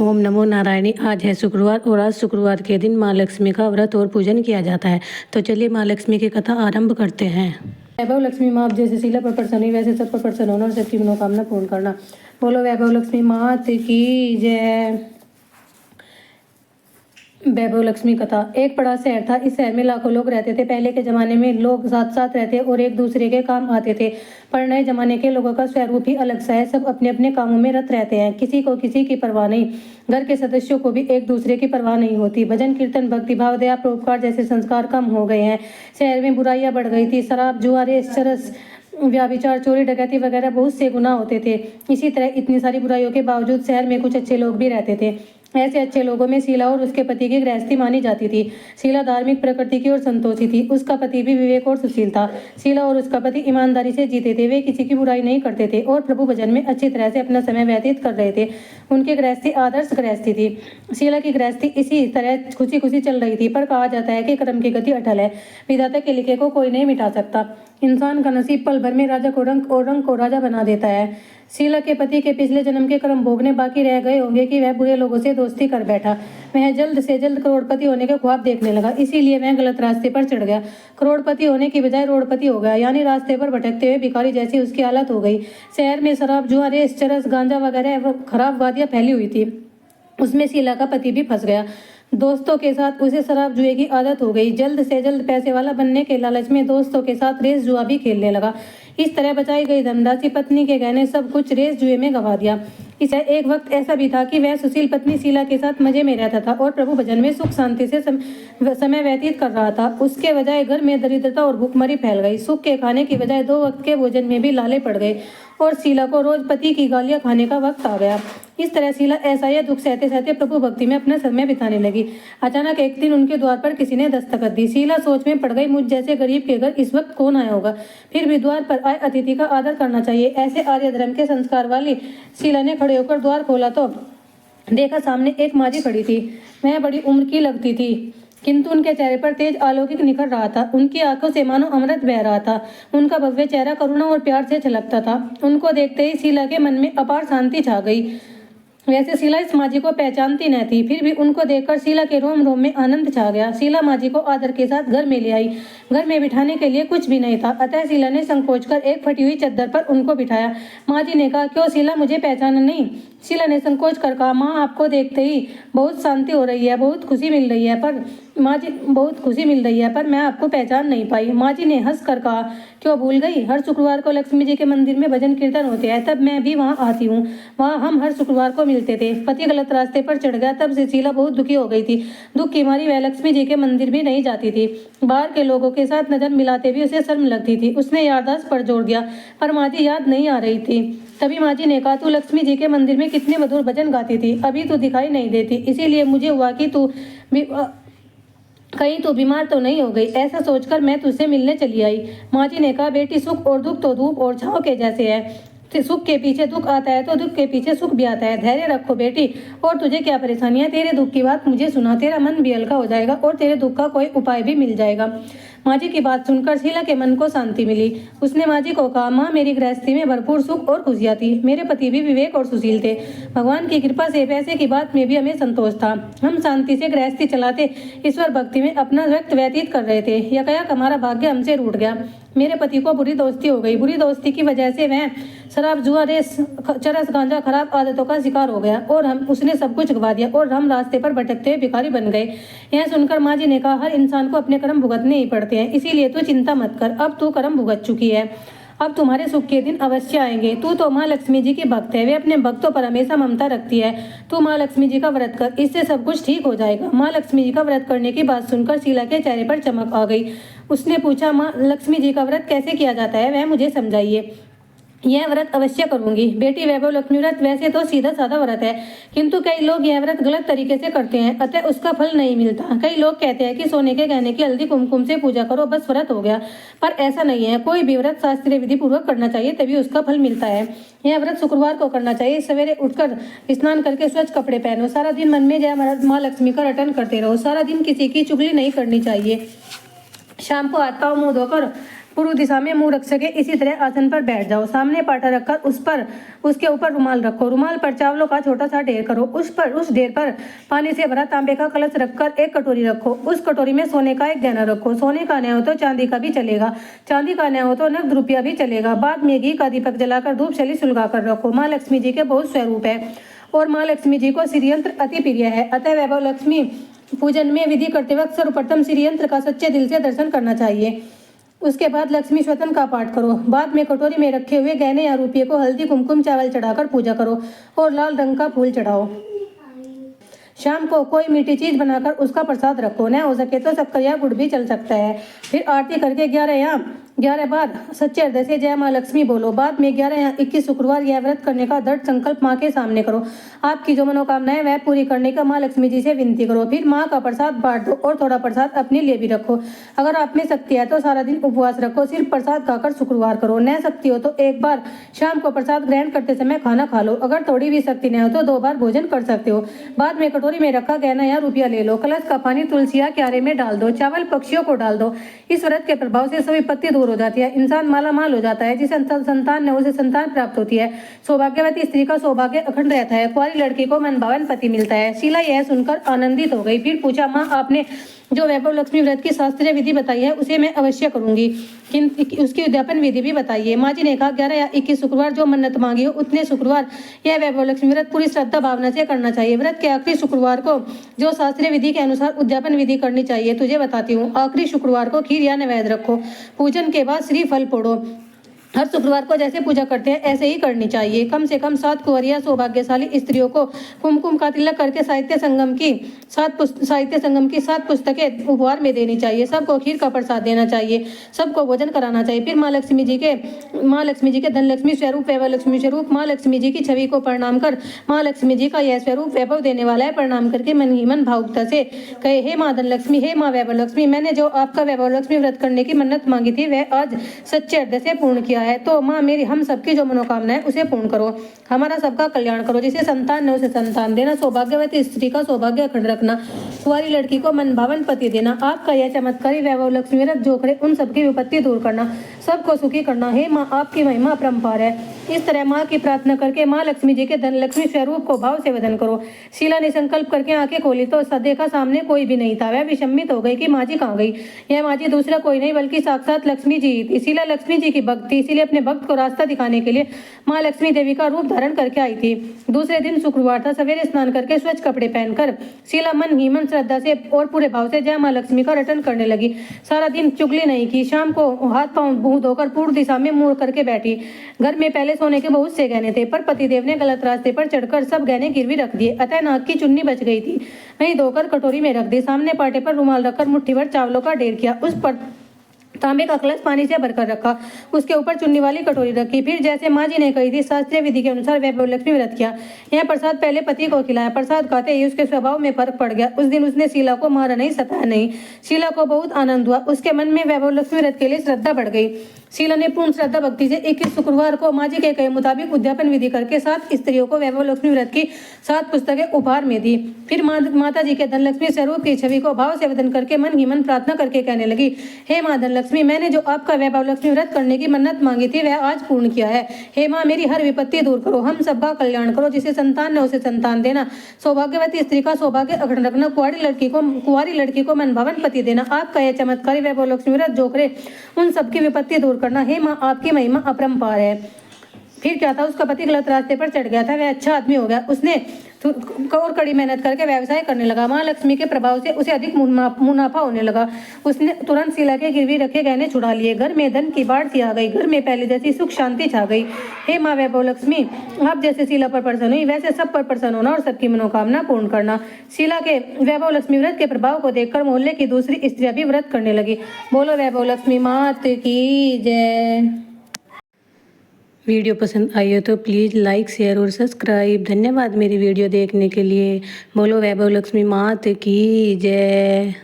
ओम नमो नारायणी। आज है शुक्रवार और आज शुक्रवार के दिन माँ लक्ष्मी का व्रत और पूजन किया जाता है। तो चलिए माँ लक्ष्मी की कथा आरंभ करते हैं। वैभव लक्ष्मी माँ आप जैसे शीला पर प्रसन्न हुई वैसे सब पर प्रसन्न होना और सबकी मनोकामना पूर्ण करना। बोलो वैभव लक्ष्मी मात की जय। वैभव लक्ष्मी कथा। एक बड़ा शहर था। इस शहर में लाखों लोग रहते थे। पहले के जमाने में लोग साथ साथ रहते और एक दूसरे के काम आते थे, पर नए जमाने के लोगों का स्वरूप ही अलग सा है। सब अपने अपने कामों में रत रहते हैं, किसी को किसी की परवाह नहीं। घर के सदस्यों को भी एक दूसरे की परवाह नहीं होती। भजन कीर्तन भक्ति भाव दया परोपकार जैसे संस्कार कम हो गए हैं। शहर में बुराइयां बढ़ गई थी। शराब जुआ रेस चरस व्याभिचार चोरी डकैती वगैरह बहुत से गुनाह होते थे। इसी तरह इतनी सारी बुराइयों के बावजूद शहर में कुछ अच्छे लोग भी रहते थे। ऐसे अच्छे लोगों में शीला और उसके पति की गृहस्थी मानी जाती थी। शीला धार्मिक प्रकृति की ओर संतोषी थी। उसका पति भी विवेक और सुशील था। शीला और उसका पति ईमानदारी से जीते थे। वे किसी की बुराई नहीं करते थे और प्रभु भजन में अच्छी तरह से अपना समय व्यतीत कर रहे थे। उनकी गृहस्थी आदर्श गृहस्थी थी। शीला की गृहस्थी इसी तरह खुशी खुशी चल रही थी, पर कहा जाता है कि कर्म की गति अटल है। विधाता के लिखे को कोई नहीं मिटा सकता। इंसान का नसीब पल भर में राजा को रंग और रंग को राजा बना देता है। शीला के पति के पिछले जन्म के कर्म भोगने बाकी रह गए होंगे कि वह बुरे लोगों से दोस्ती कर बैठा। वह जल्द से जल्द करोड़पति होने के ख्वाब देखने लगा, इसीलिए वह गलत रास्ते पर चढ़ गया। करोड़पति होने की बजाय रोडपति हो गया, यानी रास्ते पर भटकते हुए भिखारी जैसी उसकी हालत हो गई। शहर में शराब जुआ रेस चरस गांजा वगैरह खराब वादियां फैली हुई थी। उसमें शीला का पति भी फंस गया। दोस्तों के साथ उसे शराब जुए की आदत हो गई। जल्द से जल्द पैसे वाला बनने के लालच में दोस्तों के साथ रेस जुआ भी खेलने लगा। इस तरह बचाई गई धनराशि, पत्नी के गहने सब कुछ रेस जुए में गंवा दिया। इसे एक वक्त ऐसा भी था कि वह सुशील पत्नी शीला के साथ मजे में रहता था और प्रभु भजन में सुख शांति से समय व्यतीत कर रहा था। उसके बजाय घर में दरिद्रता और भूखमरी फैल गई। सुख के खाने की बजाय 2 वक्त के भोजन में भी लाले पड़ गए और शीला को रोज पति की गालियां खाने का वक्त आ गया। इस तरह शीला ऐसा यह दुख सहते सहते प्रभु भक्ति में अपना समय बिताने लगी। अचानक एक दिन उनके द्वार पर किसी ने दस्तक दी। शीला सोच में पड़ गई, मुझ जैसे गरीब के घर इस वक्त कौन आया होगा। फिर भी द्वार पर आए अतिथि का आदर करना चाहिए, ऐसे आर्य धर्म के संस्कार वाली शीला ने खड़े होकर द्वार खोला तो देखा सामने एक माँ जी खड़ी थी। वह बड़ी उम्र की लगती थी, किंतु उनके चेहरे पर तेज अलौकिक निखर रहा था। उनकी आंखों से मानो अमृत बह रहा था। उनका भव्य चेहरा करुणा और प्यार से छलकता था। उनको देखते ही शीला के मन में अपार शांति छा गई। वैसे शीला इस माँ जी को पहचानती न थी, फिर भी उनको देखकर शीला के रोम रोम में आनंद छा गया। शीला माँ जी को आदर के साथ घर में ले आई। घर में बिठाने के लिए कुछ भी नहीं था, अतः शीला ने संकोच कर एक फटी हुई चद्दर पर उनको बिठाया। माँ जी ने कहा, क्यों शीला, मुझे पहचाना नहीं? शीला ने संकोच कर कहा, माँ आपको देखते ही बहुत शांति हो रही है, बहुत खुशी मिल रही है, पर माँ जी बहुत खुशी मिल रही है, पर मैं आपको पहचान नहीं पाई। माँ जी ने हंस कर कहा, क्यों भूल गई? हर शुक्रवार को लक्ष्मी जी के मंदिर में भजन कीर्तन होते हैं, तब मैं भी वहाँ आती हूँ। वहाँ हम हर शुक्रवार को मिलते थे। पति गलत रास्ते पर चढ़ गया, तब से शीला बहुत दुखी हो गई थी। दुख की मारी वह लक्ष्मी जी के मंदिर भी नहीं जाती थी। बाहर के लोगों के साथ नजर मिलाते भी उसे शर्म लगती थी। उसने याददाश्त पर जोर दिया, पर माँ जी याद नहीं आ रही थी। तभी माँ जी ने कहा, तू लक्ष्मी जी के मंदिर में कितने मधुर भजन गाती थी, अभी तो दिखाई नहीं देती, इसीलिए मुझे हुआ कि तू कहीं तो बीमार तो नहीं हो गई। ऐसा सोचकर मैं तुझसे मिलने चली आई। माँ जी ने कहा, बेटी सुख और दुख तो धूप और छांव के जैसे है। सुख के पीछे दुख आता है तो दुख के पीछे सुख भी आता है। धैर्य रखो बेटी। और तुझे क्या परेशानी है? तेरे दुख की बात मुझे सुना, तेरा मन भी हल्का हो जाएगा और तेरे दुख का कोई उपाय भी मिल जाएगा। माँ जी की बात सुनकर शीला के मन को शांति मिली। उसने माँ जी को कहा, माँ मेरी गृहस्थी में भरपूर सुख और खुशियाँ थी। मेरे पति भी विवेक और सुशील थे। भगवान की कृपा से पैसे की बात में भी हमें संतोष था। हम शांति से गृहस्थी चलाते ईश्वर भक्ति में अपना वक्त व्यतीत कर रहे थे। यकायक हमारा भाग्य हमसे रूठ गया। मेरे पति को बुरी दोस्ती हो गई। बुरी दोस्ती की वजह से वह शराब जुआ रेस चरस गांजा खराब आदतों का शिकार हो गया और उसने सब कुछ गवा दिया और हम रास्ते पर भटकते हुए भिखारी बन गए। यह सुनकर माँ जी ने कहा, हर इंसान को अपने कर्म भुगतने ही पड़ते हैं, इसीलिए तू चिंता मत कर। अब तू कर्म भुगत चुकी है, अब तुम्हारे सुख के दिन अवश्य आएंगे। तू तो माँ लक्ष्मी जी की भक्त है, वे अपने भक्तों पर हमेशा ममता रखती है। तू माँ लक्ष्मी जी का व्रत कर, इससे सब कुछ ठीक हो जाएगा। माँ लक्ष्मी जी का व्रत करने की बात सुनकर शीला के चेहरे पर चमक आ गई। उसने पूछा, माँ लक्ष्मी जी का व्रत कैसे किया जाता है, वह मुझे समझाइए। यह व्रत अवश्य करूंगी। बेटी वैभव लक्ष्मी व्रत वैसे तो सीधा साधा व्रत है, किंतु कई लोग यह व्रत गलत तरीके से करते हैं, अतः उसका फल नहीं मिलता। कई लोग कहते हैं कि सोने के गहने की हल्दी कुमकुम से पूजा करो, बस व्रत हो गया, पर ऐसा नहीं है। कोई भी व्रत शास्त्रीय विधि पूर्वक करना चाहिए, तभी उसका फल मिलता है। यह व्रत शुक्रवार को करना चाहिए। सवेरे उठकर स्नान करके स्वच्छ कपड़े पहनो। सारा दिन मन में जय माँ लक्ष्मी का रटन करते रहो। सारा दिन किसी की चुगली नहीं करनी चाहिए। शाम को हाथ पाँव मुंह धोकर पूर्व दिशा में मुंह रख सके इसी तरह आसन पर बैठ जाओ। सामने पाटा रखकर उसके ऊपर रुमाल रखो। रुमाल पर चावलों का छोटा सा ढेर करो। उस ढेर पर पानी से भरा तांबे का कलश रखकर एक कटोरी रखो। उस कटोरी में सोने का एक गहना रखो। सोने का न हो तो चांदी का भी चलेगा, चांदी का न हो तो नगद रुपया भी चलेगा। बाद में घी का दीपक जलाकर धूप छली सुलगा कर रखो। माँ लक्ष्मी जी के बहुत स्वरूप है और माँ लक्ष्मी जी को श्री यंत्र अति प्रिय है। अतः वैभव लक्ष्मी पूजन में विधि करते वक्त सर्वप्रथम श्री यंत्र का सच्चे दिल से दर्शन करना चाहिए। उसके बाद लक्ष्मी स्वतन का पाठ करो। बाद में कटोरी में रखे हुए गहने या रुपये को हल्दी कुमकुम चावल चढ़ाकर पूजा करो और लाल रंग का फूल चढ़ाओ। शाम को कोई मीठी चीज बनाकर उसका प्रसाद रखो। न हो सके तो शक्कर या गुड़ भी चल सकता है। फिर आरती करके 11 बार सच्चे हृदय से जय माँ लक्ष्मी बोलो। बाद में 11 या 21 शुक्रवार यह व्रत करने का दृढ़ संकल्प माँ के सामने करो। आपकी जो मनोकामनाएं वह पूरी करने का माँ लक्ष्मी जी से विनती करो। फिर माँ का प्रसाद बांट दो और थोड़ा प्रसाद अपने लिए भी रखो। अगर आप में शक्ति है तो सारा दिन उपवास रखो। सिर्फ प्रसाद खाकर शुक्रवार करो। न शक्ति हो तो एक बार शाम को प्रसाद ग्रहण करते समय खाना खा लो। अगर थोड़ी भी शक्ति न हो तो 2 बार भोजन कर सकते हो। बाद में कटोरी में रखा गहना या रुपया ले लो। कलश का पानी तुलसी या क्यारे में डाल दो। चावल पक्षियों को डाल दो। इस व्रत के प्रभाव से सभी विपत्ति दूर हो जाती है। इंसान मालामाल हो जाता है। जिसे संतान न उसे संतान प्राप्त होती है। सौभाग्यवती स्त्री का सौभाग्य अखंड रहता है। कुंवारी लड़की को मनभावन पति मिलता है। शीला यह सुनकर आनंदित हो गई। फिर पूछा, माँ आपने जो वैभव लक्ष्मी व्रत की शास्त्रीय विधि बताई है उसे मैं अवश्य करूंगी, किंतु उसकी उद्यापन विधि भी बताइए। माँ जी ने कहा, 11 या 21 शुक्रवार जो मन्नत मांगी हो उतने शुक्रवार यह वैभव लक्ष्मी व्रत पूरी श्रद्धा भावना से करना चाहिए। व्रत के आखिरी शुक्रवार को जो शास्त्रीय विधि के अनुसार उद्यापन विधि करनी चाहिए तुझे बताती हूँ। आखिरी शुक्रवार को खीर या नैवेद्य रखो। पूजन के बाद श्री फल फोड़ो। हर शुक्रवार को जैसे पूजा करते हैं ऐसे ही करनी चाहिए। कम से कम 7 कुंवरिया सौभाग्यशाली स्त्रियों को कुमकुम का तिलक करके साहित्य संगम की 7 पुस्तकें उपहार में देनी चाहिए। सबको खीर का प्रसाद देना चाहिए। सबको भोजन कराना चाहिए। फिर माँ लक्ष्मी जी के धन लक्ष्मी स्वरूप वैभव लक्ष्मी स्वरूप माँ लक्ष्मी जी की छवि को प्रणाम कर माँ लक्ष्मी जी का यह स्वरूप वैभव देने वाला है प्रणाम करके मन ही मन भावुकता से कहे, हे माँ धन लक्ष्मी, हे माँ वैभव लक्ष्मी, मैंने जो आपका वैभव लक्ष्मी व्रत करने की मन्नत मांगी थी वह आज सच्चे हृदय से पूर्ण किया है। तो माँ मेरी हम सबकी जो मनोकामना है उसे पूर्ण करो। हमारा सबका कल्याण करो। जिसे संतान न उसे संतान देना। सौभाग्यवती स्त्री का सौभाग्य अखंड रखना। कुंवारी लड़की को मनभावन पति देना। आपका यह चमत्कारी वैभव लक्ष्मी व्रत जो करे उन सबकी विपत्ति दूर करना, सबको सुखी करना। हे माँ आपकी महिमा अपरंपार है। इस तरह माँ की प्रार्थना करके माँ लक्ष्मी जी के धन लक्ष्मी स्वरूप को भाव से वदन करो। शीला ने संकल्प करके आंखें खोली तो देखा सामने कोई भी नहीं था। वह विषमित हो गई कि माँ जी कहाँ गई। यह माँ जी दूसरा कोई नहीं बल्कि साक्षात लक्ष्मी जी थी। शीला लक्ष्मी जी की भक्त थी, इसीलिए अपने भक्त को रास्ता दिखाने के लिए माँ लक्ष्मी देवी का रूप धारण करके आई थी। दूसरे दिन शुक्रवार था। सवेरे स्नान करके स्वच्छ कपड़े पहनकर शीला मन ही मन श्रद्धा से और पूरे भाव से जय माँ लक्ष्मी का रटन करने लगी। सारा दिन चुगली नहीं की। शाम को हाथ पांव मुंह धोकर पूर्व दिशा में मुड़ करके बैठी। घर में पहले सोने के बहुत से गहने थे पर पतिदेव ने गलत रास्ते पर चढ़कर सब गहने गिरवी रख दिए। अतः नाक की चुन्नी बच गई थी, वहीं धोकर कटोरी में रख दी। सामने पाटे पर रुमाल रखकर मुट्ठी भर चावलों का ढेर किया। उस पर तांबे का कलश पानी से भरकर रखा। उसके ऊपर चुन्नी वाली कटोरी रखी। फिर जैसे माँ जी ने कही थी शास्त्रीय विधि के अनुसार वैभव लक्ष्मी व्रत किया। यह प्रसाद पहले पति को खिलाया। प्रसाद खाते ही उसके स्वभाव में फर्क पड़ गया। उस दिन उसने शीला को मारा नहीं, सताया नहीं। शीला को बहुत आनंद हुआ। उसके मन में वैभव लक्ष्मी व्रत के लिए श्रद्धा बढ़ गई। शीला ने पूर्ण श्रद्धा भक्ति से 21 शुक्रवार को माँ जी के कहे मुताबिक उद्यापन विधि करके 7 स्त्रियों को वैभव लक्ष्मी व्रत की 7 पुस्तकें उपहार में दी। फिर माता जी के धन लक्ष्मी स्वरूप की छवि को भाव से वदन करके मन ही मन प्रार्थना करके कहने लगी, हे माँ धन लक्ष्मी, मैंने जो आपका वैभव लक्ष्मी व्रत करने की मन्नत मांगी थी वह आज पूर्ण किया है। हे माँ मेरी हर विपत्ति दूर करो। हम सबका कल्याण करो। जिसे संतान न उसे संतान देना। सौभाग्यवती स्त्री का सौभाग्य अखंड रखना। कुंवारी लड़की को मनभावन पति देना। आपका यह चमत्कारी वैभव लक्ष्मी व्रत जो करे उन सबकी विपत्ति दूर करना। हे माँ आपकी महिमा अपरंपार है। फिर क्या था, उसका पति गलत रास्ते पर चढ़ गया था। वह अच्छा आदमी हो गया। उसने और कड़ी मेहनत करके व्यवसाय करने लगा। माँ लक्ष्मी के प्रभाव से उसे अधिक मुनाफा होने लगा। उसने तुरंत शीला के गिरवी रखे गहने छुड़ा लिए। घर में धन की बाढ़ सी आ गई। घर में पहले जैसी सुख शांति छा गई। हे माँ वैभव लक्ष्मी, आप जैसे शीला पर प्रसन्न हुई वैसे सब पर प्रसन्न होना और सबकी मनोकामना पूर्ण करना। शीला के वैभव लक्ष्मी व्रत के प्रभाव को देखकर मोहल्ले की दूसरी स्त्रियां भी व्रत करने लगी। बोलो वैभव लक्ष्मी मात की जय। वीडियो पसंद आई हो तो प्लीज़ लाइक शेयर और सब्सक्राइब। धन्यवाद मेरी वीडियो देखने के लिए। बोलो वैभव लक्ष्मी मात की जय।